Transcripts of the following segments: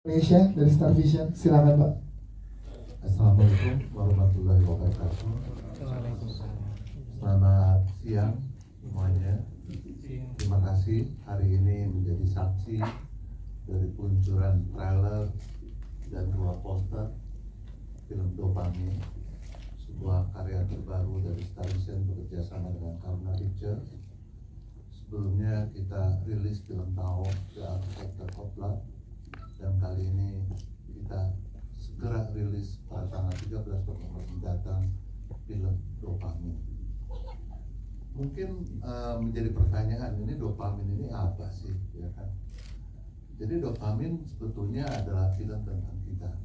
Indonesia dari Star Vision, silakan Pak. Assalamualaikum warahmatullahi wabarakatuh. Selamat siang semuanya. Terima kasih hari ini menjadi saksi dari peluncuran trailer dan 2 poster film Dopamine, sebuah karya terbaru dari Star Vision bekerja sama dengan Karuna Pictures. Sebelumnya kita rilis film Tao The Architecture of Love, dan kali ini kita segera rilis pada tanggal 13 November mendatang film Dopamine. Mungkin menjadi pertanyaan, ini Dopamine ini apa sih, ya kan? Jadi Dopamine sebetulnya adalah film tentang kita.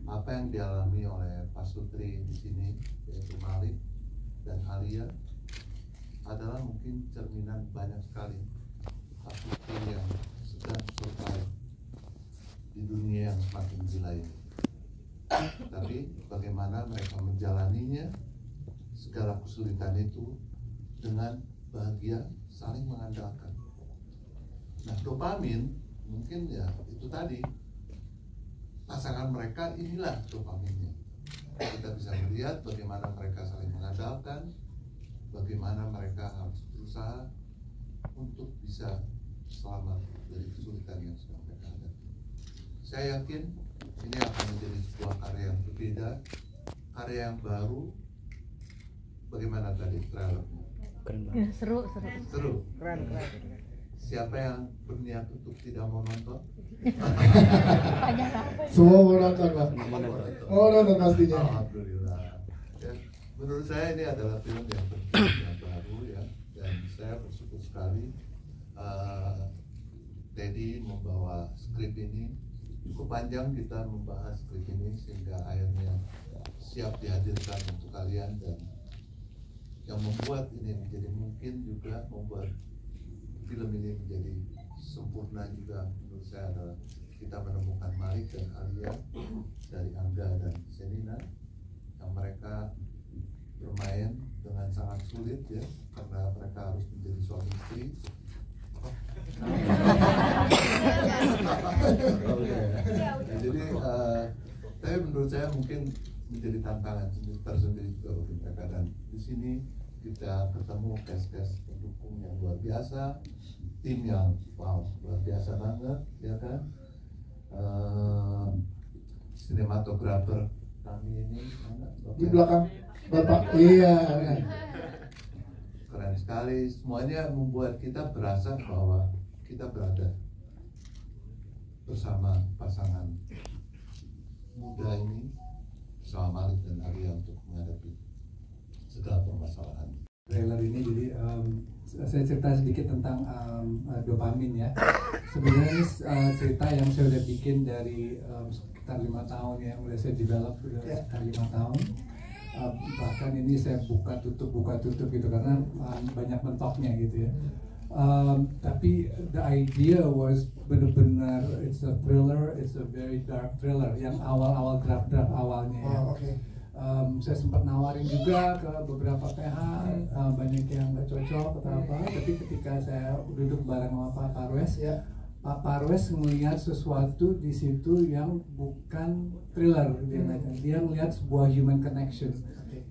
Apa yang dialami oleh Pak Sutri di sini, yaitu Malik dan Alia, adalah mungkin cerminan banyak sekali Pak Sutri yang sedang survive di dunia yang semakin gila ini. Tapi bagaimana mereka menjalaninya, segala kesulitan itu dengan bahagia, saling mengandalkan. Nah, Dopamine mungkin ya itu tadi, pasangan mereka inilah Dopamine-nya. Kita bisa melihat bagaimana mereka saling mengandalkan, bagaimana mereka harus berusaha untuk bisa selamat dari kesulitan yang sedang mereka hadapi. Saya yakin ini akan menjadi sebuah karya yang berbeda, karya yang baru. Bagaimana tadi trailernya? Ya, seru. Keren. Siapa yang berniat untuk tidak mau nonton? Semua mau nonton Pak. Mau nonton pastinya. Alhamdulillah. Ya, menurut saya ini adalah film yang baru ya, dan saya bersyukur sekali Teddy membawa skrip ini. Cukup panjang kita membahas skrip ini sehingga akhirnya siap dihadirkan untuk kalian, dan yang membuat ini menjadi mungkin juga membuat film ini menjadi sempurna juga menurut saya adalah kita menemukan Malik dan Alia dari Angga dan Senina yang mereka bermain dengan sangat sulit ya, karena mereka harus menjadi suami istri. Jadi tapi menurut saya mungkin menjadi tantangan tersendiri juga bagi mereka, dan di sini kita ketemu cast pendukung yang luar biasa, tim yang wow luar biasa banget ya kan. Sinematografer kami ini mana, Di belakang Bapak. Iya. keren sekali, semuanya membuat kita berasa bahwa kita berada bersama pasangan muda ini, bersama Malik dan Alia untuk menghadapi segala permasalahan. Trailer ini jadi saya cerita sedikit tentang Dopamine ya. Sebenarnya ini cerita yang saya udah bikin dari sekitar 5 tahun ya, udah saya develop udah sekitar 5 tahun. Bahkan ini saya buka tutup gitu karena banyak mentoknya gitu ya. Tapi the idea was benar-benar it's a thriller, it's a very dark thriller yang awal-awal draft awalnya ya. Okay. Saya sempat nawarin juga ke beberapa PH, banyak yang nggak cocok atau apa. Tapi ketika saya duduk bareng sama Pak Parwes, Pak Parwes melihat sesuatu di situ yang bukan thriller, dia melihat sebuah human connection,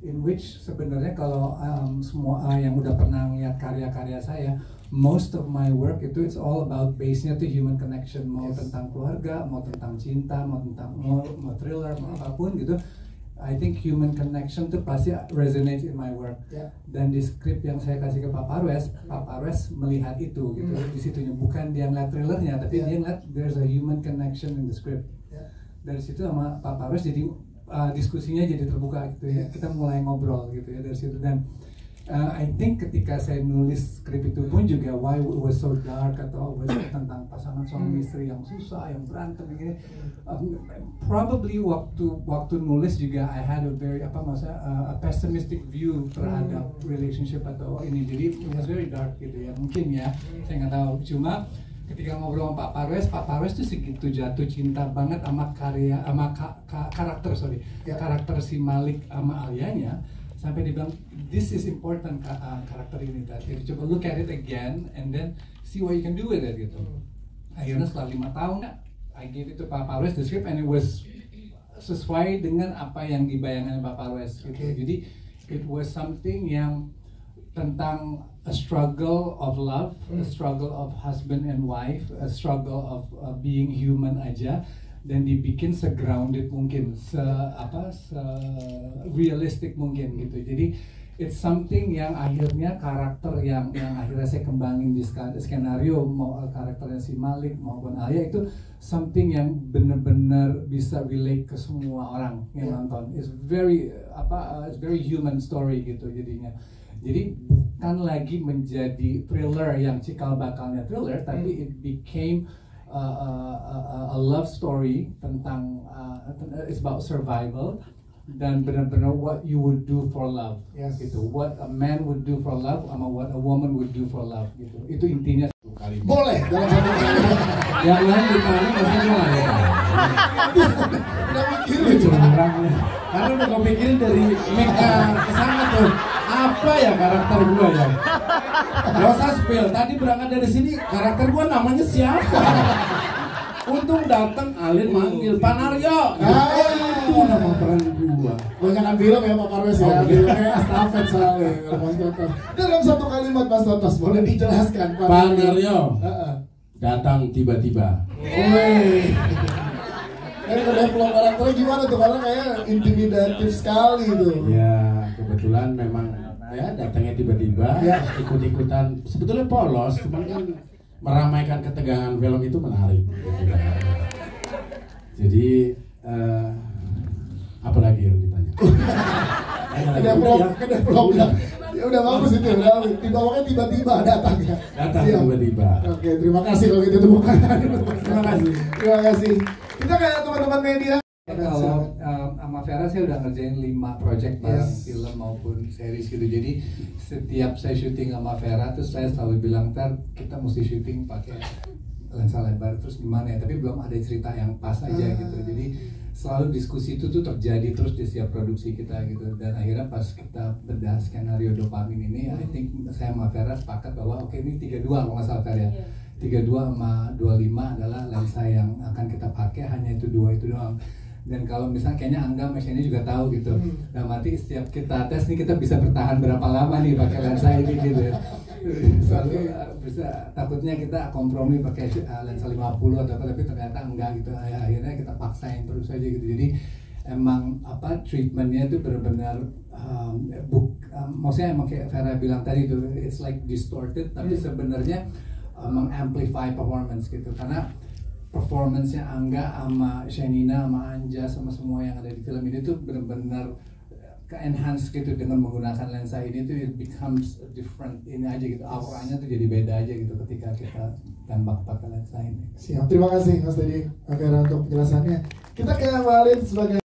in which sebenarnya kalau semua yang udah pernah lihat karya-karya saya, most of my work itu it's all about base-nya tuh human connection, mau tentang keluarga, mau tentang cinta, mau thriller, mau apapun gitu. I think human connection tuh pasti resonate in my work. Dan di skrip yang saya kasih ke Pak Parwes melihat itu gitu. Di situnya bukan dia ngeliat thrillernya, tapi dia ngeliat there's a human connection in the script. Dari situ sama Pak Parwes jadi diskusinya jadi terbuka gitu ya. Kita mulai ngobrol gitu ya dari situ, dan I think ketika saya nulis skrip itu pun juga why it was so dark atau was tentang pasangan suami istri yang susah, yang berantem begini. Probably waktu nulis juga I had a very a pessimistic view terhadap relationship atau ini, jadi it was very dark gitu ya, mungkin ya, saya nggak tahu. Cuma ketika ngobrol sama Pak Parwes tuh segitu jatuh cinta banget sama karakter si Malik sama Alianya, sampai dibilang this is important karakter ini tadi. Coba look at it again and then see what you can do with it gitu. Akhirnya setelah 5 tahun I gave it to Pak Parwes the script and it was sesuai dengan apa yang dibayangkan Pak Parwes gitu. Jadi it was something yang tentang a struggle of love, a struggle of husband and wife, a struggle of being human aja, dan dibikin se-grounded mungkin, realistic mungkin gitu. Jadi it's something yang akhirnya karakter yang akhirnya saya kembangin di skenario, mau karakternya si Malik maupun Alia itu something yang benar-benar bisa relate ke semua orang yang nonton. It's very it's very human story gitu jadinya. Jadi bukan lagi menjadi thriller yang cikal bakalnya thriller, tapi it became a love story tentang it's about survival dan benar-benar what you would do for love, gitu. What a man would do for love sama what a woman would do for love, gitu. Itu intinya. Boleh dalam satu kali. Yang lain ditarik masih mulai. Udah mikirin. Karena udah kepikirin dari Meka kesana tuh. Apa ya karakter gua ya? Gak usah spill. Tadi berangkat dari sini karakter gua namanya siapa? Untung datang Alin manggil Pak Naryo. Itu nama peran gua. Banyak film ya Pak Parwes ya. Filmnya estafet soalnya. Dalam satu kalimat Mas Totos boleh dijelaskan Pak Naryo datang tiba-tiba. Dari develop karakternya gimana tuh? Karena kayak intimidatif sekali tuh. Ya kebetulan memang ya datangnya tiba-tiba, ikut-ikutan. Sebetulnya polos, cuman kan meramaikan ketegangan film itu menarik. Jadi apa lagi yang ditanya? Develop ya udah bagus itu. Dibawanya tiba-tiba datangnya. Datang tiba-tiba. Oke, terima kasih kalau gitu tepuk tangan. Terima kasih. Kita kayak teman-teman media. Kalau sama Vera saya udah ngerjain 5 project bareng film maupun series gitu. Jadi setiap saya syuting sama Vera terus saya selalu bilang, "Ter, kita mesti syuting pakai lensa lebar terus gimana ya?" Tapi belum ada cerita yang pas aja gitu. Jadi selalu diskusi itu tuh terjadi terus di setiap produksi kita gitu. Dan akhirnya pas kita bedah skenario Dopamin ini, I think saya sama Vera sepakat bahwa oke, ini 32 kalau nggak salah Vera ya. 32 sama 25 adalah lensa yang akan kita pakai, hanya itu 2 itu doang. Dan kalau misalnya kayaknya Angga Mas ini juga tahu gitu. Nah, mati setiap kita tes nih kita bisa bertahan berapa lama nih pakai lensa ini gitu. Soalnya bisa takutnya kita kompromi pakai lensa 50 atau apa, tapi ternyata enggak gitu. Akhirnya kita paksain terus aja gitu. Jadi emang treatmentnya itu benar-benar maksudnya emang kayak Vera bilang tadi itu it's like distorted, tapi sebenarnya mengamplify performance gitu, karena performance-nya Angga sama Shenina sama Anja sama semua yang ada di film ini tuh benar-benar ke-enhance gitu dengan menggunakan lensa ini tuh it becomes different ini aja gitu, auranya tuh jadi beda aja gitu ketika kita tembak pakai lensa ini. Siap, terima kasih Mas Teddy Vera untuk penjelasannya. Kita kembali sebagai